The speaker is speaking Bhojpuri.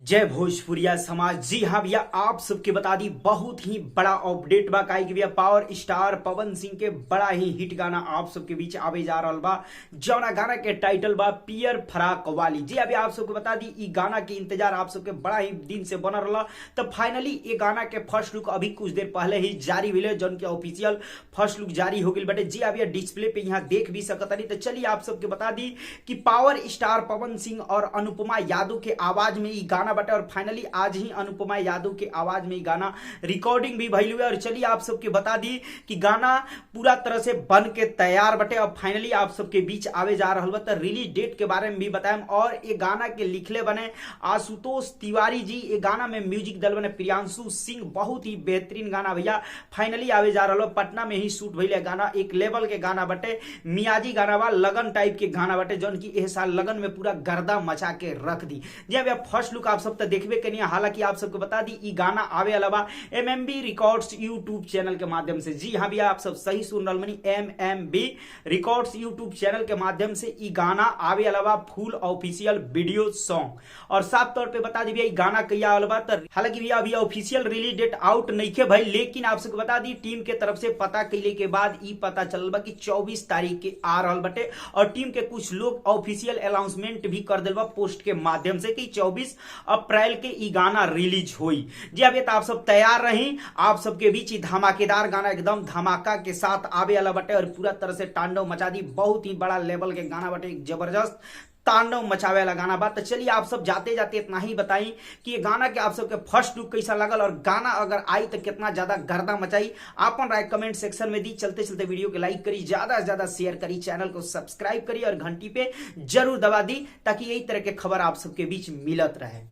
जय भोजपुरिया समाज। जी हाँ भैया, आप सबके बता दी बहुत ही बड़ा अपडेट बा काहे कि भैया पावर स्टार पवन सिंह के बड़ा ही हिट गाना आप सबके बीच आवे जा रहा बा, जौना गाना के टाइटल बा पियर फराक वाली। जी अभी आप सबको बता दी ई गाना के इंतजार आप सबके बड़ा ही दिन से बना रहा। तो फाइनली ये गाना के फर्स्ट लुक अभी कुछ देर पहले ही जारी हुई, जौन के ऑफिशियल फर्स्ट लुक जारी हो गई बटे। जी अभी डिस्प्ले पे यहाँ देख भी सकता नहीं। तो चलिए आप सबके बता दी कि पावर स्टार पवन सिंह और अनुपमा यादव के आवाज में ये गाना बटे, और फाइनली आज ही अनुपमा यादव के आवाज में गाना रिकॉर्डिंग भी भइल हुए। और चलिए आप सबके बता दी कि गाना पूरा तरह से बन के तैयार बटे, और फाइनली आप सबके बीच आवे जा रहा बा। तो रिलीज डेट के बारे में भी बताएं। और ये गाना के लिखले बने आशुतोष तिवारी जी, ये गाना में म्यूजिक दल बने प्रियांशु सिंह। बहुत ही बेहतरीन गाना भैया फाइनली आवे जा रहा। पटना में ही शूट भइले गाना, एक लेवल के गाना बटे, मियाजी गाना बा, लगन टाइप के गाना बटे, जौन की एह साल लगन में पूरा गर्दा मचा के रख दी। जी भैया फर्स्ट लुक आप सब तो देखबे करिए। हालांकि आप सबको बता दी ई गाना आवे अलावा एमएमबी रिकॉर्ड्स यूट्यूब चैनल के माध्यम से। जी हाँ भैया आप सब सही सुन रहे मनी, एमएमबी रिकॉर्ड्स यूट्यूब चैनल के माध्यम से ई गाना आवे अलावा फुल ऑफिशियल वीडियो सॉन्ग। और साफ तौर पे बता दी भैया ई गाना कहिया अलावा। हालांकि भैया अभी ऑफिशियल रिलीज डेट आउट नहीं के भाई, लेकिन आप सबको बता दी टीम के तरफ से पता कैले के बाद ई पता चलल बा कि 24 तारीख के आ रहल बटे। और टीम के कुछ लोग ऑफिशियल अनाउंसमेंट भी कर दिल बा पोस्ट के माध्यम से कि 24 अप्रैल के ई गाना रिलीज हुई। जी अभी तो आप सब तैयार रही, आप सबके बीच ही धमाकेदार गाना एकदम धमाका के साथ आवे वाला बटे, और पूरा तरह से तांडव मचा दी। बहुत ही बड़ा लेवल के गाना बटे, एक जबरदस्त तांडव मचावे वाला गाना बा। तो चलिए आप सब जाते जाते इतना ही बताई कि ये गाना के आप सबके फर्स्ट लुक कैसा लगल, और गाना अगर आई तो कितना ज्यादा गर्दा मचाई। आपन राय कमेंट सेक्शन में दी। चलते चलते वीडियो के लाइक करी, ज्यादा से ज्यादा शेयर करी, चैनल को सब्सक्राइब करी और घंटी पे जरूर दबा दी, ताकि यही तरह के खबर आप सबके बीच मिलत रहे।